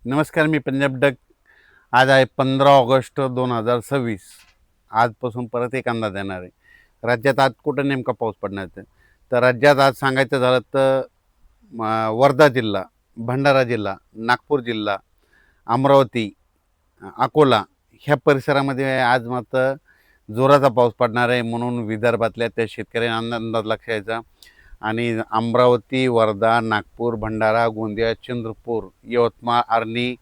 नमस्कार, मी पंजाब डक. आज आहे 15 ऑगस्ट 2026. आजपासून परत एक अंदाज येणार आहे. राज्यात आज कुठं नेमका पाऊस पडणार आहे. तर राज्यात आज सांगायचं झालं तर वर्धा जिल्हा, भंडारा जिल्हा, नागपूर जिल्हा, अमरावती, अकोला ह्या परिसरामध्ये आज मात्र जोराचा पाऊस पडणार आहे, म्हणून विदर्भातल्या त्या शेतकऱ्यांना अंदाज लक्षात यायचा. आणि अमरावती, वर्धा, नागपूर, भंडारा, गोंदिया, चंद्रपूर, यवतमाळ, आर्णी,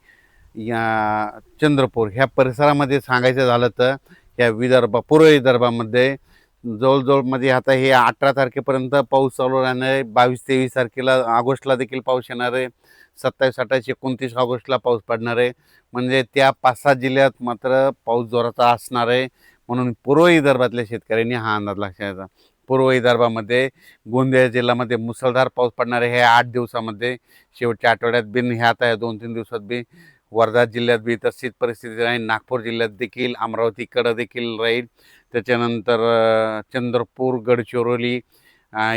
या चंद्रपूर ह्या परिसरामध्ये सांगायचं झालं तर या पूर्व विदर्भामध्ये जवळजवळ म्हणजे आता हे 18 तारखेपर्यंत पाऊस चालू राहणार आहे. 22-23 तारखेला ऑगस्टला देखील पाऊस येणार आहे. 27, 28, 29 ऑगस्टला पाऊस पडणार आहे. म्हणजे त्या 5-6 जिल्ह्यात मात्र पाऊस जोराचा असणार आहे. म्हणून पूर्व विदर्भातल्या शेतकऱ्यांनी हा अंदाज लक्षात घ्यायचा. पूर्व विदर्भामध्ये गोंदिया जिल्ह्यामध्ये मुसळधार पाऊस पडणार आहे. हे 8 दिवसामध्ये, शेवटच्या आठवड्यात बिन ह्या आता 2-3 दिवसात बी वर्धा जिल्ह्यात बी तशीच परिस्थिती राहील. नागपूर जिल्ह्यात देखील, अमरावतीकडं देखील राहील. त्याच्यानंतर चंद्रपूर, गडचिरोली,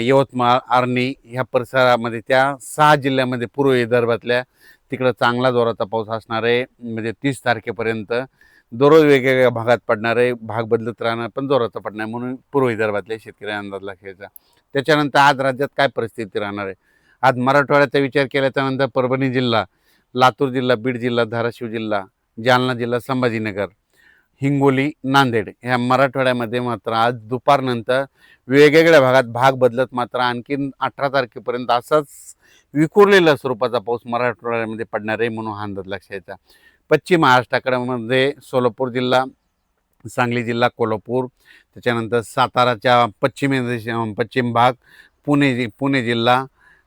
यवतमाळ, आर्णी ह्या परिसरामध्ये, त्या 6 जिल्ह्यामध्ये पूर्व विदर्भातल्या तिकडं चांगला जोराचा पाऊस असणार आहे. म्हणजे 30 तारखेपर्यंत दररोज वेगवेगळ्या भागात पडणार आहे. भाग बदलत राहणार, पण जोराचा पडणार, म्हणून पूर्व विदर्भातल्या शेतकऱ्यांना अंदाज लक्षायचा. त्याच्यानंतर आज राज्यात काय परिस्थिती राहणार आहे. आज मराठवाड्याचा विचार केल्याच्या नंतर परभणी जिल्हा, लातूर जिल्हा, बीड जिल्हा, धाराशिव जिल्हा, जालना जिल्हा, संभाजीनगर, हिंगोली, नांदेड ह्या मराठवाड्यामध्ये मात्र आज दुपारनंतर वेगवेगळ्या भागात भाग बदलत मात्र आणखीन 18 तारखेपर्यंत असाच विखुरलेल्या स्वरूपाचा पाऊस मराठवाड्यामध्ये पडणार आहे, म्हणून हा अंदाज लक्षात यायचा. पश्चिम महाराष्ट्राकडे सोलापूर जिल्हा, सांगली जिल्हा, कोल्हापूर, त्याच्यानंतर साताराच्या पश्चिम भाग, पुणे जिल्हा,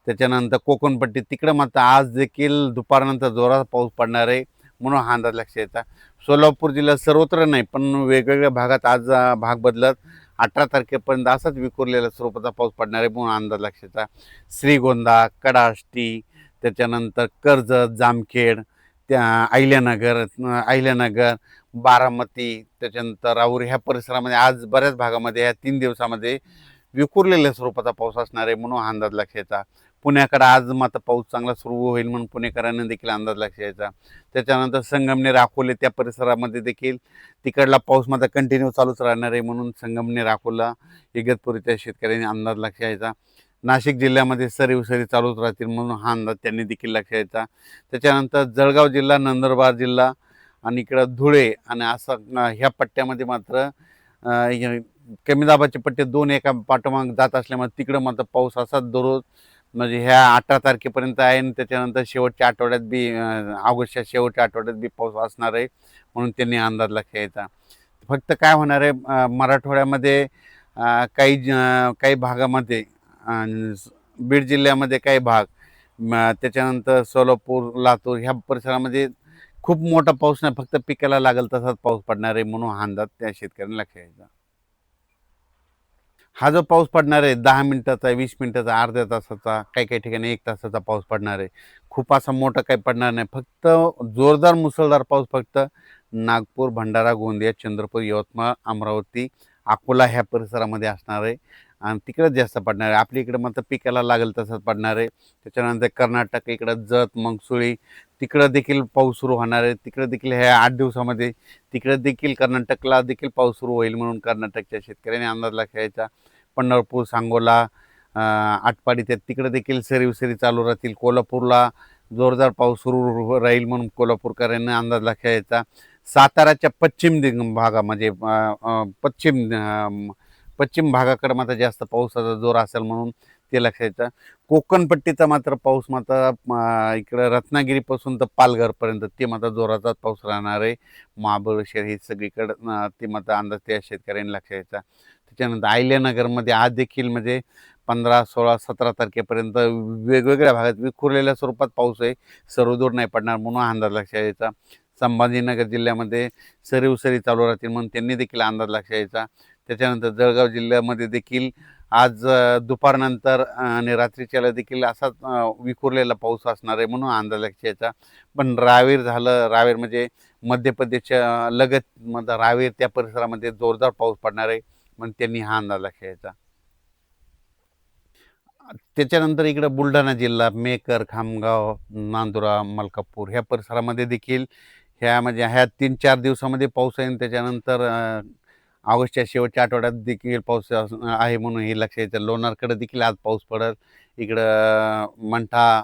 त्याच्यानंतर कोकणपट्टी तिकडं मात्र आज देखील दुपारनंतर जोराचा पाऊस पडणार आहे, म्हणून हा अंदाज लक्षात यायचा. सोलापूर जिल्ह्यात सर्वत्र नाही, पण वेगवेगळ्या भागात आज भाग बदलत 18 तारखेपर्यंत असाच विखुरलेल्या स्वरूपाचा पाऊस पडणार आहे, म्हणून अंदाज लक्षात यायचा. श्रीगोंदा, कडाष्टी, त्याच्यानंतर कर्जत, जामखेड, त्या अहिल्यानगर, बारामती, त्याच्यानंतर राऊर ह्या परिसरामध्ये आज बऱ्याच भागामध्ये या 3 दिवसामध्ये विखुरलेल्या स्वरूपाचा पाऊस असणार आहे, म्हणून हा अंदाज लक्षात यायचा. पुण्याकडे आज मात्र पाऊस चांगला सुरू होईल, म्हणून पुणेकरांना देखील अंदाज लक्षात यायचा. त्याच्यानंतर संगमनेर, अकोले त्या परिसरामध्ये देखील तिकडला पाऊस मात्र कंटिन्यू चालूच राहणार आहे, म्हणून संगमनेर, अकोला, इगतपुरीच्या शेतकऱ्यांनी अंदाज लक्षात यायचा. नाशिक जिल्ह्यामध्ये सरी चालूच राहतील, म्हणून हा अंदाज त्यांनी देखील लक्षात यायचा. त्याच्यानंतर जळगाव जिल्हा, नंदुरबार जिल्हा आणि इकडं धुळे आणि असं ह्या पट्ट्यामध्ये मात्र कमी दाबाचे पट्टे 2 एका पाठोमाग जात असल्यामुळे तिकडं मात्र पाऊस असाच दररोज म्हणजे ह्या 18 तारखेपर्यंत आहे. आणि त्याच्यानंतर शेवटच्या आठवड्यात बी ऑगस्टच्या शेवटच्या आठवड्यात बी पाऊस असणार आहे, म्हणून त्यांनी अंदाज लक्षात यायचा. फक्त काय होणार आहे, मराठवाड्यामध्ये काही भागामध्ये, बीड जिल्ह्यामध्ये काही भाग, त्याच्यानंतर सोलापूर, लातूर ह्या परिसरामध्ये खूप मोठा पाऊस नाही, फक्त पिकाला लागेल तसाच पाऊस पडणार आहे, म्हणून हा अंदाज त्या शेतकऱ्यांना लक्षात यायचा. हा जो पाऊस पडणार आहे 10 मिनिटाचा, 20 मिनिटाचा, अर्ध्या तासाचा, काही काही ठिकाणी 1 तासाचा पाऊस पडणार आहे. खूप असा मोठा काही पडणार नाही. फक्त जोरदार मुसळधार पाऊस फक्त नागपूर, भंडारा, गोंदिया, चंद्रपूर, यवतमाळ, अमरावती, अकोला ह्या परिसरामध्ये असणार आहे आणि तिकडेच जास्त पडणार आहे. आपल्या इकडं मात्र पिकाला लागेल तसंच पडणार आहे. त्याच्यानंतर कर्नाटक इकडं जत, मंगसुळी तिकडं देखील पाऊस सुरू होणार आहे. तिकडं देखील ह्या 8 दिवसामध्ये तिकडं देखील कर्नाटकला देखील पाऊस सुरू होईल, म्हणून कर्नाटकच्या शेतकऱ्यांनी अंदाज लक्षात. पंढरपूर, सांगोला, आटपाडी त्या तिकडे देखील सरी चालू राहतील. कोल्हापूरला जोरदार पाऊस सुरू राहील, म्हणून कोल्हापूरकरांना अंदाज लक्षात यायचा. साताराच्या पश्चिम भागा म्हणजे पश्चिम भागाकडे मात्र जास्त पावसाचा जोर असेल, म्हणून ते लक्षात यायचं. कोकणपट्टीचा मात्र पाऊस मात्र इकडं रत्नागिरीपासून तर पालघरपर्यंत ते मात्र जोराचाच पाऊस राहणार आहे. महाबळेश्वर हे सगळीकडं ते मात्र अंदाज त्या शेतकऱ्यांनी लक्षात यायचा. त्याच्यानंतर अहिल्यानगरमध्ये आज देखील म्हणजे 15, 16, 17 तारखेपर्यंत वेगवेगळ्या भागात विखुरलेल्या स्वरूपात पाऊस आहे, सर्वदूर नाही पडणार, म्हणून अंदाज लक्षात यायचा. संभाजीनगर जिल्ह्यामध्ये सरी चालू राहतील, म्हणून त्यांनी देखील अंदाज लक्षात यायचा. त्याच्यानंतर जळगाव जिल्ह्यामध्ये देखील आज दुपारनंतर आणि रात्रीच्याला देखील असाच विखुरलेला पाऊस असणार आहे, म्हणून अंदाज लक्षात यायचा. पण रावेर म्हणजे मध्य प्रदेशच्या लगत मध्ये रावेर त्या परिसरामध्ये जोरदार पाऊस पडणार आहे, म्हणून त्यांनी हा अंदाज लक्षात यायचा. त्याच्यानंतर इकडं बुलढाणा जिल्हा, मेकर, खामगाव, नांदुरा, मलकापूर ह्या परिसरामध्ये देखील ह्या 3-4 दिवसामध्ये पाऊस आहे आणि त्याच्यानंतर ऑगस्टच्या शेवटच्या आठवड्यात देखील पाऊस आहे म्हणून हे लक्षात येतं. लोणारकडे देखील आज पाऊस पडेल. इकडं मंठा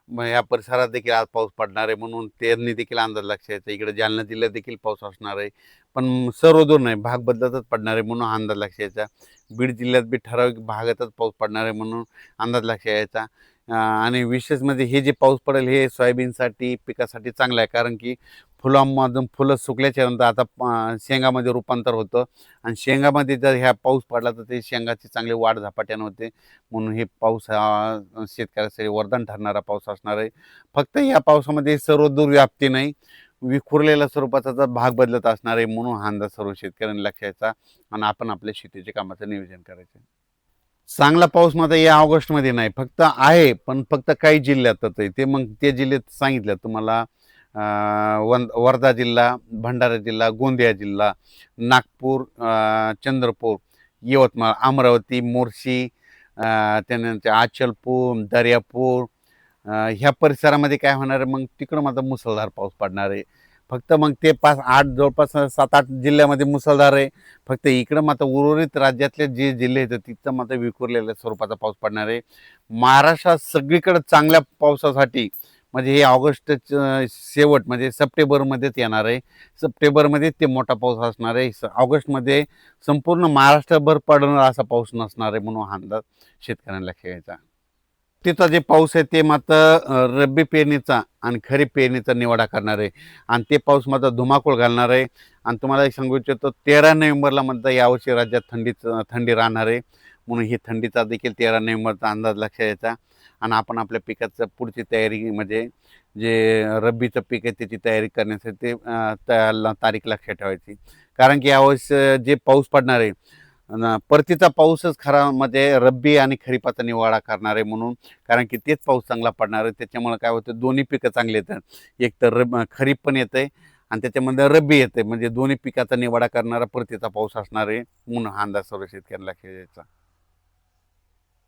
या परिसरात देखील आज पाऊस पडणार आहे म्हणून त्यांनी देखील अंदाज लक्षात येतो. इकडे जालना जिल्ह्यात देखील पाऊस असणार आहे. पण सर्वदूर नाही, भाग बदलतच पडणार आहे म्हणून हा अंदाज लक्षात यायचा. बीड जिल्ह्यात बी ठराविक भागातच पाऊस पडणार आहे म्हणून अंदाज लक्षात यायचा. आणि विशेष म्हणजे हे जे पाऊस पडेल हे सोयाबीनसाठी पिकासाठी चांगलं आहे, कारण की फुलांमधून फुलं सुकल्याच्या नंतर आता शेंगामध्ये रूपांतर होतं आणि शेंगामध्ये जर ह्या पाऊस पडला तर ते शेंगाची चांगली वाढ झपाट्यानं होते. म्हणून हे पाऊस हा शेतकऱ्यासाठी वरदान ठरणारा पाऊस असणार आहे. फक्त या पावसामध्ये सर्वदूर व्याप्ती नाही, विखुरलेल्या स्वरूपाचा जर भाग बदलत असणार आहे म्हणून हा अंदाज सर्व शेतकऱ्यांनी लक्षात आणि आपण आपल्या शेतीच्या कामाचं नियोजन करायचं. चांगला पाऊस मात्र या ऑगस्टमध्ये नाही, फक्त आहे पण फक्त काही जिल्ह्यातच आहे. ते मग ते जिल्ह्यात सांगितलं तुम्हाला. वर्धा जिल्हा, भंडारा जिल्हा, गोंदिया जिल्हा, नागपूर, चंद्रपूर, यवतमाळ, अमरावती, मोर्शी, त्यानंतर अचलपूर, दर्यापूर ह्या परिसरामध्ये काय होणार आहे, मग तिकडं मात्र मुसळधार पाऊस पडणार आहे. फक्त मग ते 5-8 जवळपास 7-8 जिल्ह्यामध्ये मुसळधार आहे. फक्त इकडं मात्र उर्वरित राज्यातले जे जिल्हे आहेत तिथं मात्र विखुरलेल्या स्वरूपाचा पाऊस पडणार आहे. महाराष्ट्रात सगळीकडे चांगल्या पावसासाठी म्हणजे हे ऑगस्टचं शेवट म्हणजे सप्टेंबरमध्येच येणार आहे. सप्टेंबरमध्येच ते मोठा पाऊस असणार आहे. ऑगस्टमध्ये संपूर्ण महाराष्ट्रभर पडणारा असा पाऊस नसणार आहे म्हणून हा अंदाज शेतकऱ्यांना लक्षात घ्यायचा. तिचा जे पाऊस आहे ते मात्र रब्बी पेरणीचा आणि खरीप पेरणीचा निवाडा करणार आहे आणि ते पाऊस मात्र धुमाकूळ घालणार आहे. आणि तुम्हाला एक सांगू इच्छितो, 13 नोव्हेंबरला मात्र यावर्षी राज्यात थंडी राहणार आहे म्हणून ही थंडीचा देखील 13 नोव्हेंबरचा अंदाज लक्षात यायचा. आणि आपण आपल्या पिकाचं पुढची तयारी म्हणजे जे रब्बीचं पीक आहे त्याची तयारी करण्यासाठी तारीख लक्षात ठेवायची. कारण की यावर्षी जे पाऊस पडणार आहे परतीचा पाऊसच खरा म्हणजे रब्बी आणि खरीपाचा निवाडा करणार आहे म्हणून. कारण की तेच पाऊस चांगला पडणार आहे, त्याच्यामुळे काय होतं दोन्ही पिकं चांगली येतात. एक तर खरीप पण येते आणि त्याच्यामध्ये रब्बी येते, म्हणजे दोन्ही पिकाचा निवाडा करणारा परतीचा पाऊस असणार आहे म्हणून हा अंदाज सर्व शेतकऱ्यांना लक्षात द्यायचा.